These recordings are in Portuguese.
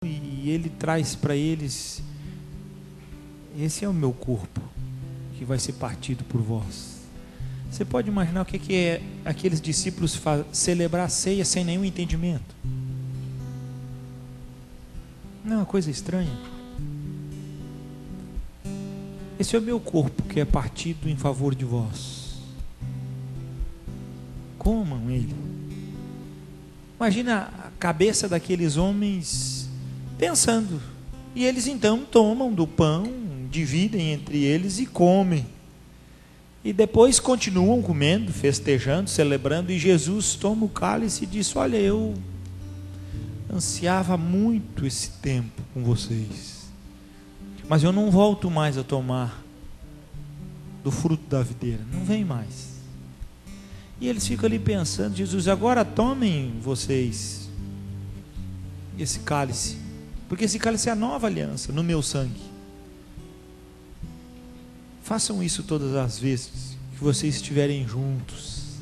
e ele traz para eles: esse é o meu corpo que vai ser partido por vós. Você pode imaginar o que é aqueles discípulos celebrar a ceia sem nenhum entendimento? Não é uma coisa estranha? Esse é o meu corpo que é partido em favor de vós. Comam ele. Imagina a cabeça daqueles homens pensando. E eles então tomam do pão, dividem entre eles e comem. E depois continuam comendo, festejando, celebrando. E Jesus toma o cálice e diz: olha, eu ansiava muito esse tempo com vocês, mas eu não volto mais a tomar do fruto da videira, não vem mais. E eles ficam ali pensando: Jesus, agora tomem vocês esse cálice, porque esse cálice é a nova aliança no meu sangue. Façam isso todas as vezes que vocês estiverem juntos.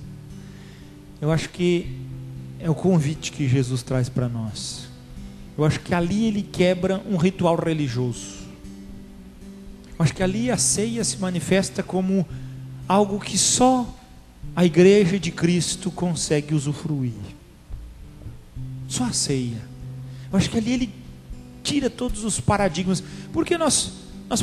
Eu acho que é o convite que Jesus traz para nós. Eu acho que ali ele quebra um ritual religioso. Eu acho que ali a ceia se manifesta como algo que só a igreja de Cristo consegue usufruir. Só a ceia. Eu acho que ali ele tira todos os paradigmas. Porque nós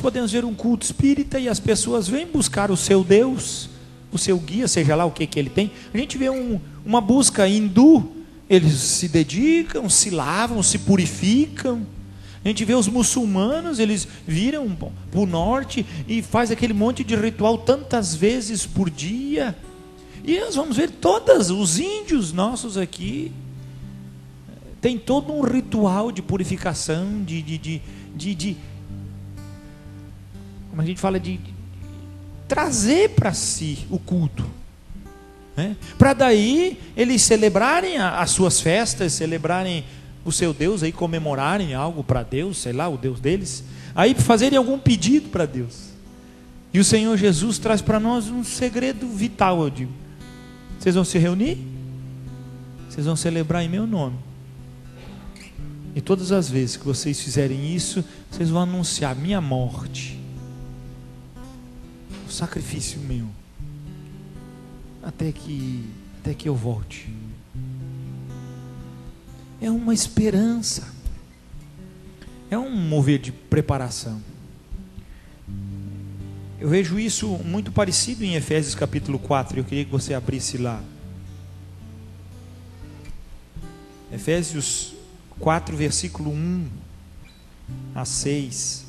podemos ver um culto espírita e as pessoas vêm buscar o seu Deus, o seu guia, seja lá o que ele tem. A gente vê uma busca hindu, eles se dedicam, se lavam, se purificam. A gente vê os muçulmanos, eles viram para o norte e faz aquele monte de ritual tantas vezes por dia. E nós vamos ver todos os índios nossos aqui, tem todo um ritual de purificação, como a gente fala, de trazer para si o culto, né? Para daí eles celebrarem as suas festas, celebrarem o seu Deus, aí comemorarem algo para Deus, sei lá, o Deus deles, aí fazerem algum pedido para Deus. E o Senhor Jesus traz para nós um segredo vital. Eu digo: vocês vão se reunir, vocês vão celebrar em meu nome, e todas as vezes que vocês fizerem isso, vocês vão anunciar a minha morte, o sacrifício meu, até que eu volte. É uma esperança, é um mover de preparação. Eu vejo isso muito parecido em Efésios capítulo 4. Eu queria que você abrisse lá. Efésios 4, versículo 1 a 6.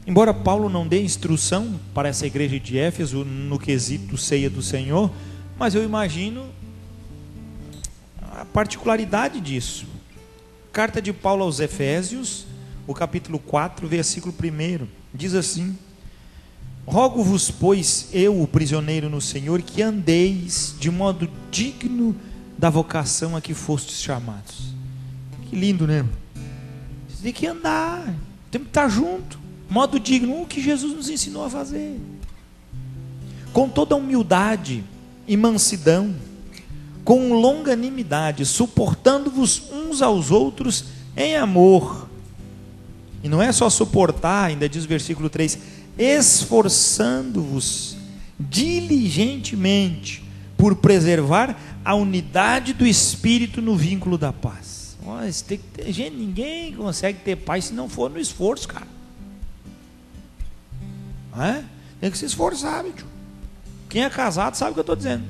Embora Paulo não dê instrução para essa igreja de Éfeso no quesito ceia do Senhor, mas eu imagino a particularidade disso. Carta de Paulo aos Efésios, o capítulo 4, versículo 1, diz assim: rogo-vos, pois, eu, o prisioneiro no Senhor, que andeis de modo digno da vocação a que fostes chamados. Que lindo, né? Você tem que andar, tem que estar junto, modo digno, o que Jesus nos ensinou a fazer, com toda humildade e mansidão, com longanimidade, suportando-vos uns aos outros em amor. E não é só suportar, ainda diz o versículo 3, esforçando-vos diligentemente por preservar a unidade do Espírito no vínculo da paz. Gente, ninguém consegue ter paz se não for no esforço, cara. Tem que se esforçar, bicho. Quem é casado sabe o que eu estou dizendo.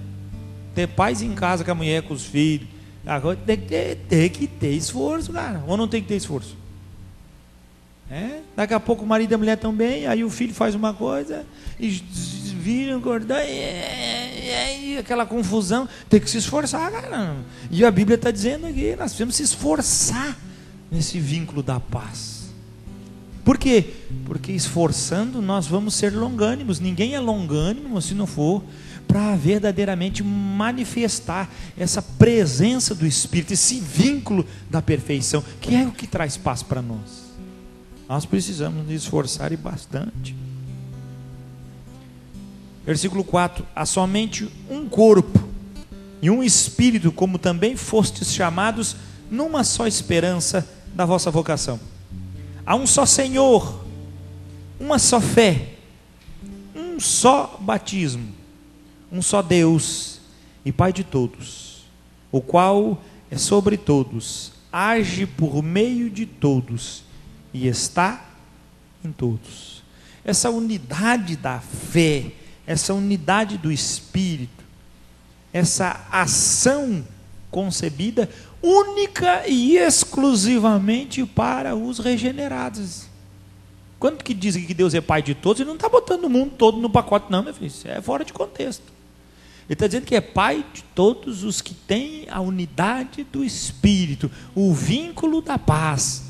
Ter paz em casa com a mulher, com os filhos. Agora tem que ter esforço, cara. Ou não tem que ter esforço? Daqui a pouco o marido e a mulher estão bem, aí o filho faz uma coisa e viram acordar e aquela confusão. Tem que se esforçar, cara. E a Bíblia está dizendo aqui, nós precisamos se esforçar nesse vínculo da paz. Por quê? Porque esforçando nós vamos ser longânimos. Ninguém é longânimo se não for para verdadeiramente manifestar essa presença do Espírito, esse vínculo da perfeição, que é o que traz paz para nós. Nós precisamos nos esforçar e bastante. Versículo 4: há somente um corpo e um espírito, como também fostes chamados numa só esperança da vossa vocação. Há um só Senhor, uma só fé, um só batismo, um só Deus e Pai de todos, o qual é sobre todos, age por meio de todos e está em todos. Essa unidade da fé, essa unidade do Espírito, essa ação concebida única e exclusivamente para os regenerados. Quando que dizem que Deus é Pai de todos, ele não está botando o mundo todo no pacote, não, meu filho, isso é fora de contexto. Ele está dizendo que é Pai de todos os que têm a unidade do Espírito, o vínculo da paz,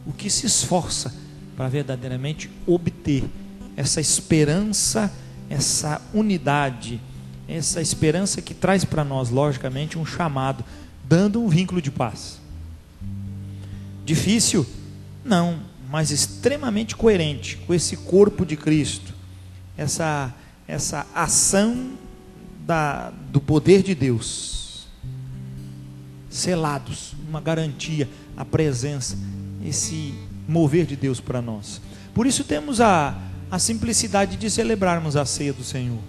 o que se esforça para verdadeiramente obter essa esperança, essa unidade, essa esperança que traz para nós, logicamente, um chamado, dando um vínculo de paz. Difícil? Não, mas extremamente coerente com esse corpo de Cristo, essa ação do poder de Deus, selados, uma garantia, a presença, esse mover de Deus para nós. Por isso temos a simplicidade de celebrarmos a ceia do Senhor.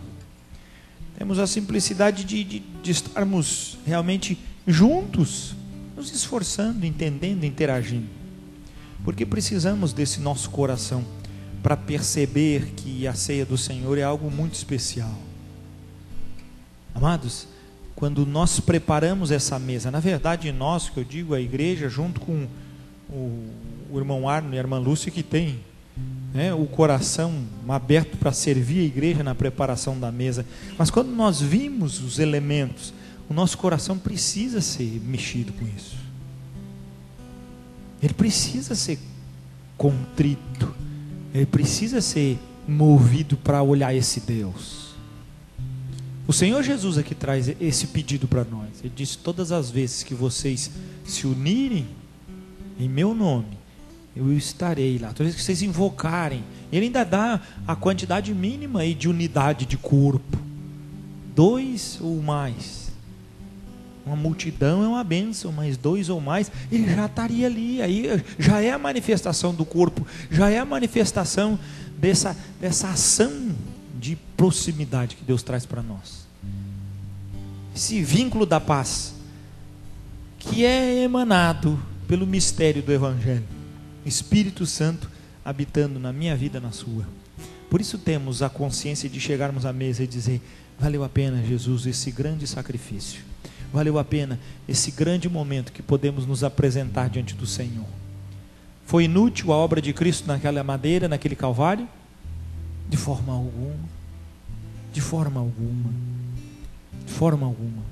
Temos a simplicidade de estarmos realmente juntos, nos esforçando, entendendo, interagindo. Porque precisamos desse nosso coração para perceber que a ceia do Senhor é algo muito especial. Amados, quando nós preparamos essa mesa, na verdade nós, que eu digo, a igreja, junto com o irmão Arno e a irmã Lúcia, que tem o coração aberto para servir a igreja na preparação da mesa, mas quando nós vimos os elementos, o nosso coração precisa ser mexido com isso, ele precisa ser contrito, ele precisa ser movido para olhar esse Deus. O Senhor Jesus aqui traz esse pedido para nós. Ele diz: todas as vezes que vocês se unirem em meu nome, eu estarei lá. Todas as vezes que vocês invocarem, ele ainda dá a quantidade mínima aí de unidade de corpo, 2 ou mais. Uma multidão é uma bênção, mas 2 ou mais, ele já estaria ali. Aí já é a manifestação do corpo, já é a manifestação dessa ação de proximidade que Deus traz para nós. Esse vínculo da paz, que é emanado pelo mistério do Evangelho, Espírito Santo habitando na minha vida, na sua. Por isso temos a consciência de chegarmos à mesa e dizer: valeu a pena, Jesus, esse grande sacrifício, valeu a pena esse grande momento que podemos nos apresentar diante do Senhor. Foi inútil a obra de Cristo naquela madeira, naquele Calvário? De forma alguma, de forma alguma, de forma alguma.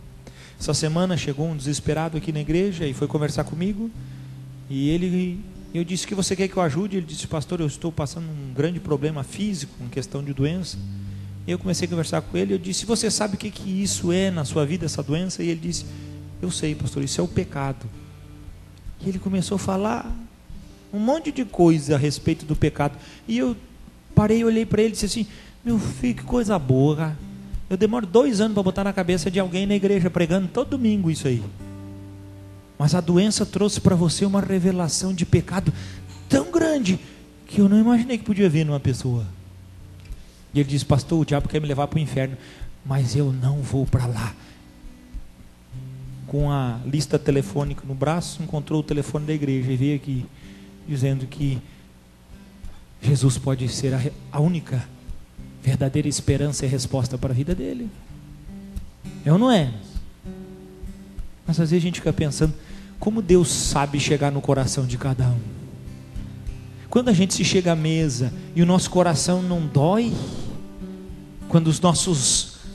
Essa semana chegou um desesperado aqui na igreja e foi conversar comigo, e eu disse: que você quer que eu ajude? Ele disse: pastor, eu estou passando um grande problema físico, uma questão de doença. E eu comecei a conversar com ele, eu disse: você sabe o que isso é na sua vida, essa doença? E ele disse: eu sei, pastor, isso é o pecado. E ele começou a falar um monte de coisa a respeito do pecado, e eu parei, olhei para ele e disse assim: meu filho, que coisa boa, cara. Eu demoro 2 anos para botar na cabeça de alguém na igreja, pregando todo domingo isso aí. Mas a doença trouxe para você uma revelação de pecado tão grande que eu não imaginei que podia vir numa pessoa. E ele disse: pastor, o diabo quer me levar para o inferno, mas eu não vou para lá. Com a lista telefônica no braço, encontrou o telefone da igreja e veio aqui dizendo que Jesus pode ser a única verdadeira esperança e resposta para a vida dele. É ou não é? Mas às vezes a gente fica pensando: como Deus sabe chegar no coração de cada um. Quando a gente se chega à mesa e o nosso coração não dói, quando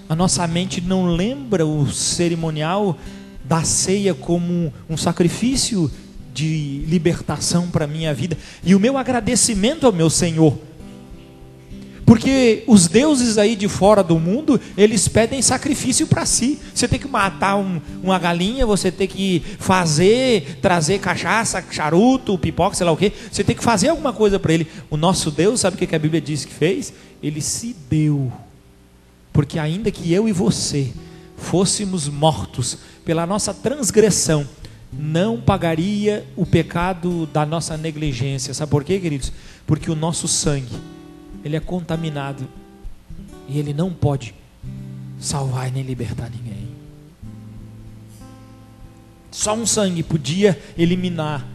a nossa mente não lembra o cerimonial da ceia como um sacrifício de libertação para a minha vida, e o meu agradecimento ao meu Senhor, porque os deuses aí de fora do mundo, eles pedem sacrifício para si. Você tem que matar uma galinha, você tem que trazer cachaça, charuto, pipoca, sei lá o que, você tem que fazer alguma coisa para ele. O nosso Deus, sabe o que a Bíblia diz que fez? Ele se deu, porque ainda que eu e você fôssemos mortos pela nossa transgressão, não pagaria o pecado da nossa negligência. Sabe por quê, queridos? Porque o nosso sangue, ele é contaminado e ele não pode salvar e nem libertar ninguém. Só um sangue podia eliminar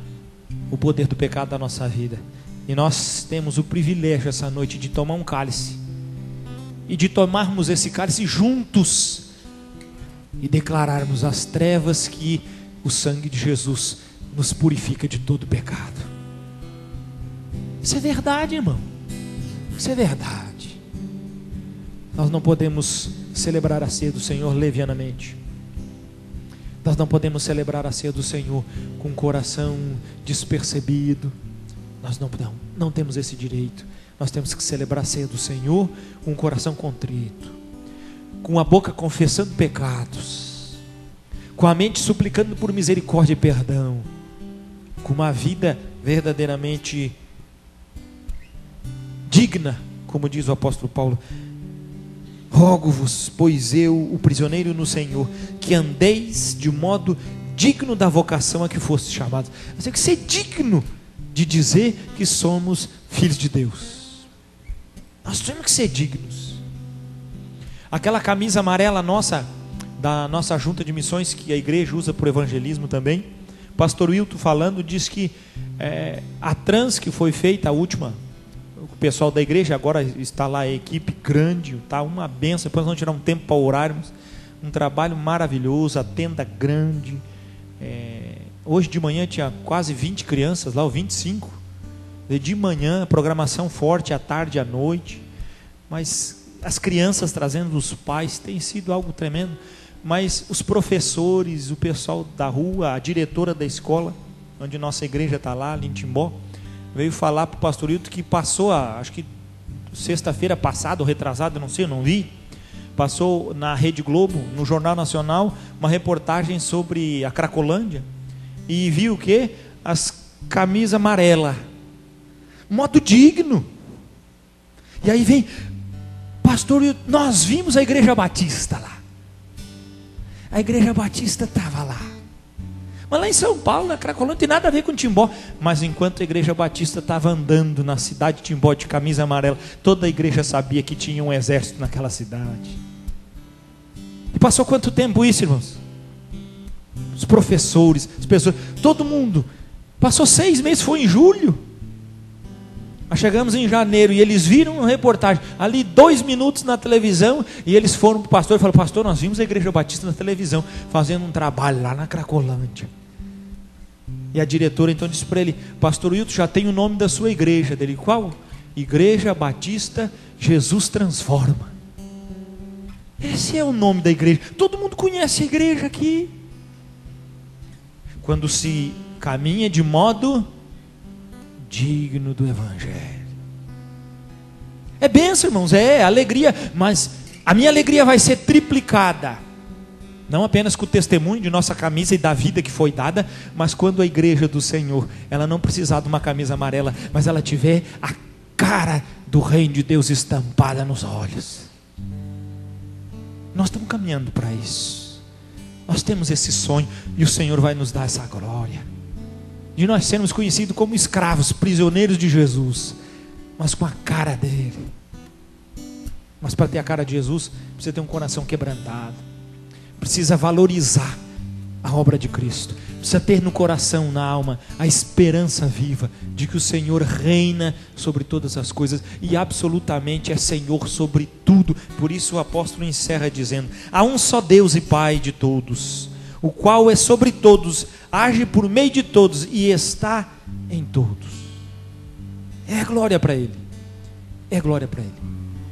o poder do pecado da nossa vida. E nós temos o privilégio essa noite de tomar um cálice, e de tomarmos esse cálice juntos e declararmos às trevas que o sangue de Jesus nos purifica de todo pecado. Isso é verdade, irmão. Isso é verdade. Nós não podemos celebrar a ceia do Senhor levianamente. Nós não podemos celebrar a ceia do Senhor com o coração despercebido. Nós não temos esse direito. Nós temos que celebrar a ceia do Senhor com o coração contrito, com a boca confessando pecados, com a mente suplicando por misericórdia e perdão, com uma vida verdadeiramente digna, como diz o apóstolo Paulo. Rogo-vos, pois eu, o prisioneiro no Senhor, que andeis de modo digno da vocação a que fostes chamados. Nós temos que ser digno de dizer que somos filhos de Deus. Nós temos que ser dignos. Aquela camisa amarela nossa, da nossa junta de missões, que a igreja usa por evangelismo também, o pastor Wilton falando, diz que a trans que foi feita, a última, o pessoal da igreja, agora está lá a equipe grande, está uma benção. Depois vamos tirar um tempo para orarmos, um trabalho maravilhoso, a tenda grande. Hoje de manhã tinha quase 20 crianças lá, ou 25. De manhã, programação forte, à tarde, à noite. Mas as crianças trazendo os pais, tem sido algo tremendo. Mas os professores, o pessoal da rua, a diretora da escola, onde nossa igreja está lá, ali em Timbó, veio falar para o pastor Hilton que passou, acho que sexta-feira passada, ou retrasada, não sei, eu não vi, passou na Rede Globo, no Jornal Nacional, uma reportagem sobre a Cracolândia, e viu o quê? As camisas amarelas, modo digno. E aí vem, pastor Hilton, nós vimos a Igreja Batista lá, a Igreja Batista estava lá. Mas lá em São Paulo, na Cracolândia, não tem nada a ver com Timbó. Mas enquanto a Igreja Batista estava andando na cidade de Timbó de camisa amarela, toda a igreja sabia que tinha um exército naquela cidade. E passou quanto tempo isso, irmãos? Os professores, as pessoas, todo mundo. Passou 6 meses, foi em julho. Nós chegamos em janeiro e eles viram uma reportagem, ali 2 minutos na televisão, e eles foram para o pastor e falaram: pastor, nós vimos a Igreja Batista na televisão, fazendo um trabalho lá na Cracolândia. E a diretora então disse para ele: pastor Wilton, já tem o nome da sua igreja. Dele: qual? Igreja Batista Jesus Transforma. Esse é o nome da igreja. Todo mundo conhece a igreja aqui. Quando se caminha de modo digno do Evangelho. É bênção, irmãos, é alegria, mas a minha alegria vai ser triplicada, não apenas com o testemunho de nossa camisa e da vida que foi dada, mas quando a igreja do Senhor, ela não precisar de uma camisa amarela, mas ela tiver a cara do reino de Deus estampada nos olhos. Nós estamos caminhando para isso, nós temos esse sonho, e o Senhor vai nos dar essa glória de nós sermos conhecidos como escravos, prisioneiros de Jesus, mas com a cara dele. Mas para ter a cara de Jesus, precisa ter um coração quebrantado, precisa valorizar a obra de Cristo, precisa ter no coração, na alma, a esperança viva de que o Senhor reina sobre todas as coisas e absolutamente é Senhor sobre tudo. Por isso o apóstolo encerra dizendo: há um só Deus e Pai de todos, o qual é sobre todos, age por meio de todos e está em todos. É glória para Ele, é glória para Ele,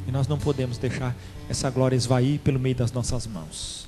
e nós não podemos deixar essa glória esvair pelo meio das nossas mãos.